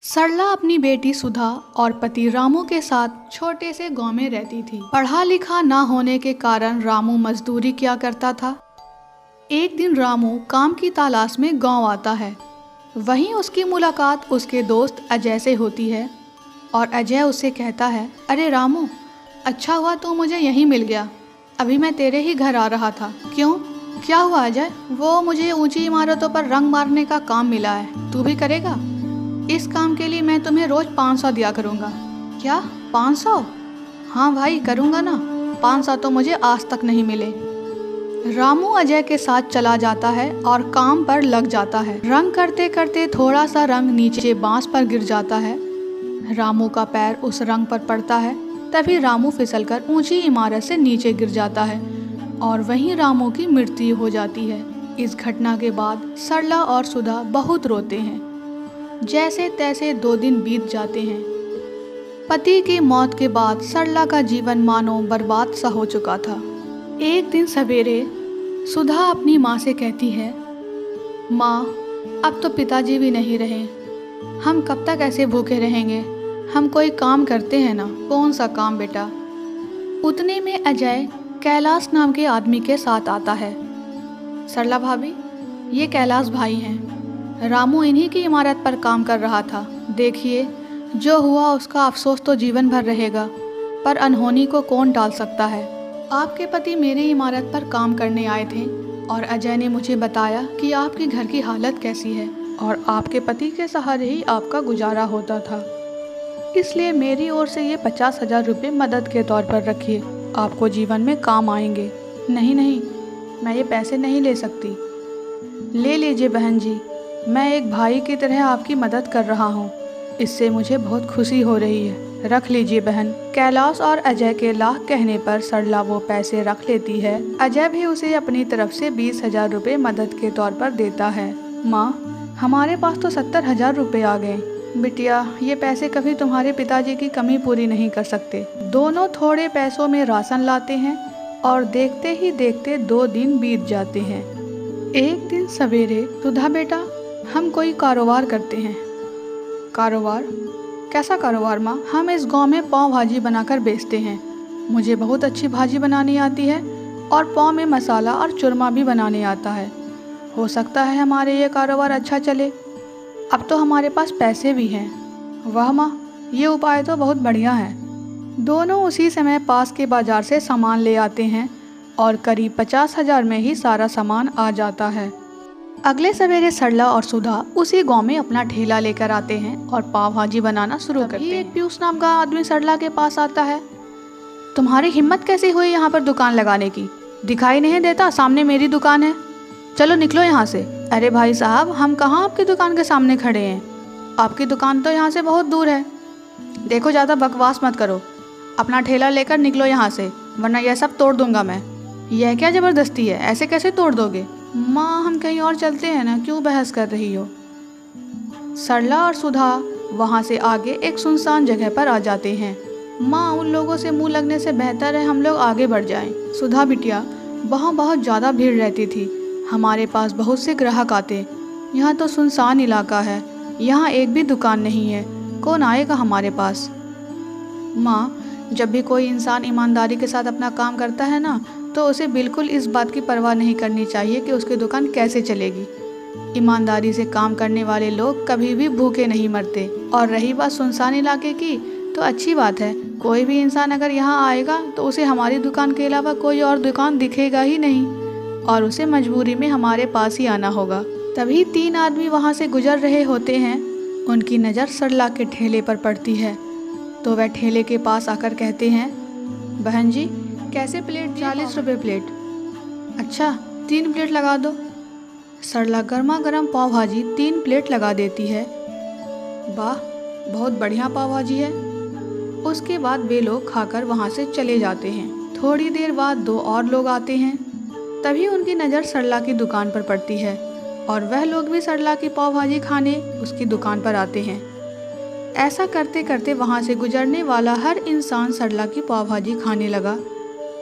सरला अपनी बेटी सुधा और पति रामू के साथ छोटे से गांव में रहती थी। पढ़ा लिखा ना होने के कारण रामू मजदूरी किया करता था। एक दिन रामू काम की तलाश में गांव आता है। वहीं उसकी मुलाकात उसके दोस्त अजय से होती है और अजय उससे कहता है, अरे रामू, अच्छा हुआ तू मुझे यहीं मिल गया। अभी मैं तेरे ही घर आ रहा था। क्यों, क्या हुआ अजय? वो मुझे ऊंची इमारतों पर रंग मारने का काम मिला है, तू भी करेगा? इस काम के लिए मैं तुम्हें रोज 500 दिया करूँगा। क्या 500? हाँ भाई, करूँगा ना। 500 तो मुझे आज तक नहीं मिले। रामू अजय के साथ चला जाता है और काम पर लग जाता है। रंग करते करते थोड़ा सा रंग नीचे बांस पर गिर जाता है। रामू का पैर उस रंग पर पड़ता है। तभी रामू फिसलकर ऊंची इमारत से नीचे गिर जाता है और वहीं रामू की मृत्यु हो जाती है। इस घटना के बाद सरला और सुधा बहुत रोते हैं। जैसे तैसे 2 दिन बीत जाते हैं। पति की मौत के बाद सरला का जीवन मानो बर्बाद सा हो चुका था। एक दिन सवेरे सुधा अपनी माँ से कहती है, माँ, अब तो पिताजी भी नहीं रहे, हम कब तक ऐसे भूखे रहेंगे? हम कोई काम करते हैं ना। कौन सा काम बेटा? उतने में अजय कैलाश नाम के आदमी के साथ आता है। सरला भाभी, ये कैलाश भाई हैं। रामू इन्हीं की इमारत पर काम कर रहा था। देखिए, जो हुआ उसका अफसोस तो जीवन भर रहेगा, पर अनहोनी को कौन टाल सकता है। आपके पति मेरी इमारत पर काम करने आए थे और अजय ने मुझे बताया कि आपके घर की हालत कैसी है और आपके पति के सहारे ही आपका गुजारा होता था। इसलिए मेरी ओर से ये 50,000 रुपये मदद के तौर पर रखिए, आपको जीवन में काम आएंगे। नहीं नहीं, मैं ये पैसे नहीं ले सकती। ले लीजिए बहन जी, मैं एक भाई की तरह आपकी मदद कर रहा हूँ, इससे मुझे बहुत खुशी हो रही है। रख लीजिए बहन। कैलाश और अजय के लाख कहने पर सरला वो पैसे रख लेती है। अजय भी उसे अपनी तरफ से 20,000 रुपये मदद के तौर पर देता है। माँ, हमारे पास तो 70,000 रुपये आ गए। बिटिया, ये पैसे कभी तुम्हारे पिताजी की कमी पूरी नहीं कर सकते। दोनों थोड़े पैसों में राशन लाते हैं और देखते ही देखते 2 दिन बीत जाते हैं। एक दिन सवेरे, सुधा बेटा, हम कोई कारोबार करते हैं। कारोबार? कैसा कारोबार माँ? हम इस गांव में पाव भाजी बनाकर बेचते हैं। मुझे बहुत अच्छी भाजी बनानी आती है और पाव में मसाला और चूरमा भी बनाने आता है। हो सकता है हमारे ये कारोबार अच्छा चले। अब तो हमारे पास पैसे भी हैं। वाह माँ, ये उपाय तो बहुत बढ़िया है। दोनों उसी समय पास के बाजार से सामान ले आते हैं और करीब 50,000 में ही सारा सामान आ जाता है। अगले सवेरे सरला और सुधा उसी गांव में अपना ठेला लेकर आते हैं और पाव भाजी बनाना शुरू करते हैं। एक पीयूष नाम का आदमी सरला के पास आता है। तुम्हारी हिम्मत कैसे हुई यहाँ पर दुकान लगाने की? दिखाई नहीं देता सामने मेरी दुकान है? चलो निकलो यहाँ से। अरे भाई साहब, हम कहाँ आपकी दुकान के सामने खड़े हैं? आपकी दुकान तो यहाँ से बहुत दूर है। देखो, ज़्यादा बकवास मत करो। अपना ठेला लेकर निकलो यहाँ से, वरना यह सब तोड़ दूंगा मैं। यह क्या ज़बरदस्ती है? ऐसे कैसे तोड़ दोगे? माँ, हम कहीं और चलते हैं ना, क्यों बहस कर रही हो? सरला और सुधा वहाँ से आगे एक सुनसान जगह पर आ जाते हैं। माँ, उन लोगों से मुंह लगने से बेहतर है हम लोग आगे बढ़ जाएं। सुधा बिटिया, वहाँ बहुत ज़्यादा भीड़ रहती थी। हमारे पास बहुत से ग्राहक आते। यहाँ तो सुनसान इलाका है, यहाँ एक भी दुकान नहीं है, कौन आएगा हमारे पास? माँ, जब भी कोई इंसान ईमानदारी के साथ अपना काम करता है ना, तो उसे बिल्कुल इस बात की परवाह नहीं करनी चाहिए कि उसकी दुकान कैसे चलेगी। ईमानदारी से काम करने वाले लोग कभी भी भूखे नहीं मरते। और रही बात सुनसान इलाके की, तो अच्छी बात है। कोई भी इंसान अगर यहाँ आएगा तो उसे हमारी दुकान के अलावा कोई और दुकान दिखेगा ही नहीं और उसे मजबूरी में हमारे पास ही आना होगा। तभी 3 आदमी वहाँ से गुजर रहे होते हैं। उनकी नज़र सरला के ठेले पर पड़ती है तो वह ठेले के पास आकर कहते हैं, बहन जी, कैसे प्लेट? 40 रुपये प्लेट। अच्छा, 3 प्लेट लगा दो। सरला गर्मा गर्म पाव भाजी 3 प्लेट लगा देती है। वाह, बहुत बढ़िया पाव भाजी है। उसके बाद वे लोग खाकर वहाँ से चले जाते हैं। थोड़ी देर बाद 2 और लोग आते हैं। तभी उनकी नज़र सरला की दुकान पर पड़ती है और वह लोग भी सरला की पाव भाजी खाने उसकी दुकान पर आते हैं। ऐसा करते करते वहाँ से गुजरने वाला हर इंसान सरला की पाव भाजी खाने लगा।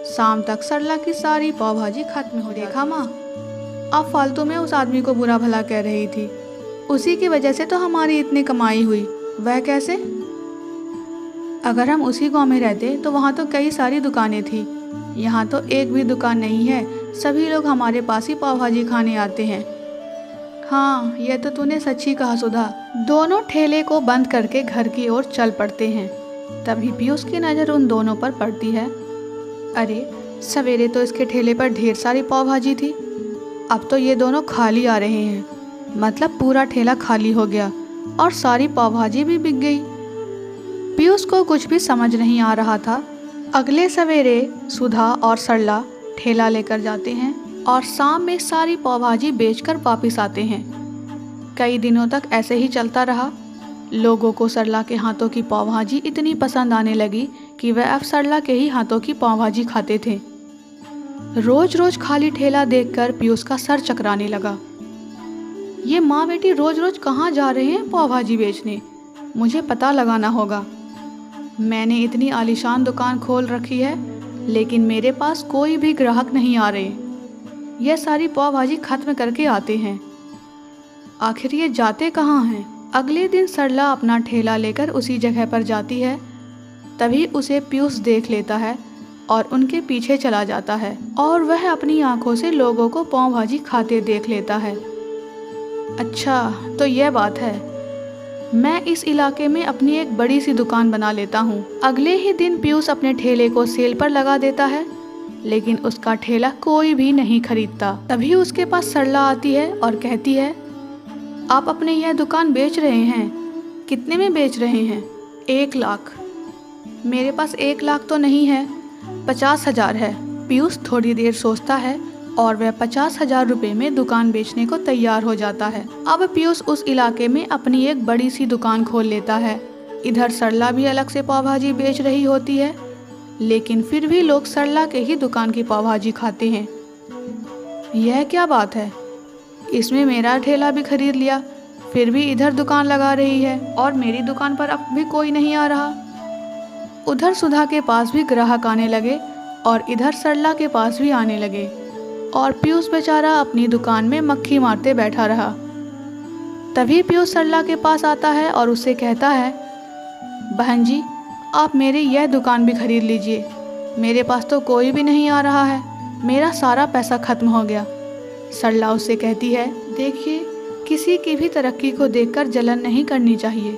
शाम तक सरला की सारी पाव भाजी खत्म हो। देखा माँ, अब फालतू में उस आदमी को बुरा भला कह रही थी, उसी की वजह से तो हमारी इतनी कमाई हुई। वह कैसे? अगर हम उसी गांव में रहते तो वहाँ तो कई सारी दुकानें थी। यहाँ तो एक भी दुकान नहीं है, सभी लोग हमारे पास ही पाव भाजी खाने आते हैं। हाँ, यह तो तूने सच्ची कहा सुधा। दोनों ठेले को बंद करके घर की ओर चल पड़ते हैं। तभी पीयूष की नज़र उन दोनों पर पड़ती है। अरे, सवेरे तो इसके ठेले पर ढेर सारी पाव भाजी थी, अब तो ये दोनों खाली आ रहे हैं। मतलब पूरा ठेला खाली हो गया और सारी पाव भाजी भी बिक गई। पीयूष को कुछ भी समझ नहीं आ रहा था। अगले सवेरे सुधा और सरला ठेला लेकर जाते हैं और शाम में सारी पाव भाजी बेचकर वापिस आते हैं। कई दिनों तक ऐसे ही चलता रहा। लोगों को सरला के हाथों की पाव भाजी इतनी पसंद आने लगी कि वह अब सरला के ही हाथों की पाव भाजी खाते थे। रोज रोज खाली ठेला देखकर पीयूष का सर चकराने लगा। ये माँ बेटी रोज रोज कहाँ जा रहे हैं पाव भाजी बेचने? मुझे पता लगाना होगा। मैंने इतनी आलीशान दुकान खोल रखी है, लेकिन मेरे पास कोई भी ग्राहक नहीं आ रहे। यह सारी पाव भाजी खत्म करके आते हैं। आखिर ये जाते कहाँ हैं? अगले दिन सरला अपना ठेला लेकर उसी जगह पर जाती है। तभी उसे पीयूष देख लेता है और उनके पीछे चला जाता है और वह अपनी आंखों से लोगों को पाव भाजी खाते देख लेता है। अच्छा, तो यह बात है। मैं इस इलाके में अपनी एक बड़ी सी दुकान बना लेता हूँ। अगले ही दिन पीयूष अपने ठेले को सेल पर लगा देता है, लेकिन उसका ठेला कोई भी नहीं खरीदता। तभी उसके पास सरला आती है और कहती है, आप अपने यह दुकान बेच रहे हैं? कितने में बेच रहे हैं? 1 लाख। मेरे पास 1 लाख तो नहीं है, 50,000 है। पीयूष थोड़ी देर सोचता है और वह 50,000 रुपये में दुकान बेचने को तैयार हो जाता है। अब पीयूष उस इलाके में अपनी एक बड़ी सी दुकान खोल लेता है। इधर सरला भी अलग से पाव भाजी बेच रही होती है, लेकिन फिर भी लोग सरला के ही दुकान की पाव भाजी खाते हैं। यह क्या बात है? इसमें मेरा ठेला भी खरीद लिया, फिर भी इधर दुकान लगा रही है और मेरी दुकान पर अब भी कोई नहीं आ रहा। उधर सुधा के पास भी ग्राहक आने लगे और इधर सरला के पास भी आने लगे और पीयूष बेचारा अपनी दुकान में मक्खी मारते बैठा रहा। तभी पीयूष सरला के पास आता है और उससे कहता है, बहन जी, आप मेरी यह दुकान भी खरीद लीजिए। मेरे पास तो कोई भी नहीं आ रहा है, मेरा सारा पैसा खत्म हो गया। सरला उससे कहती है, देखिए, किसी की भी तरक्की को देखकर जलन नहीं करनी चाहिए।